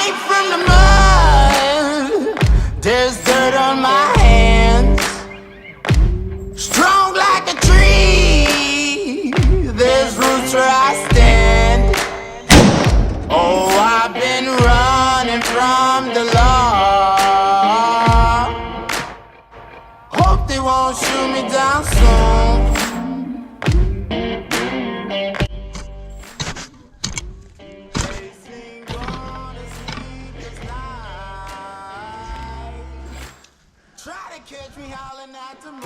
Came from the mud, there's dirt on my hands. Strong like a tree, there's roots where I stand. Oh, I've been running from the law. Hope they won't shoot me down soon. Try to catch me howling at the moon.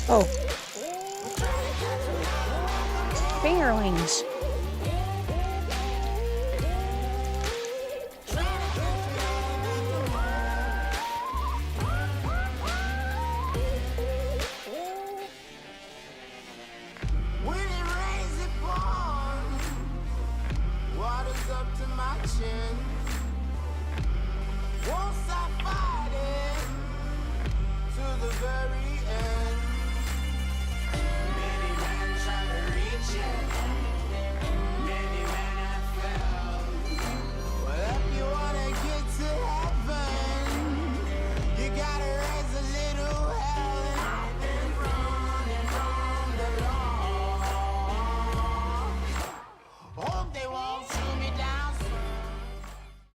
Oh. Fingerlings.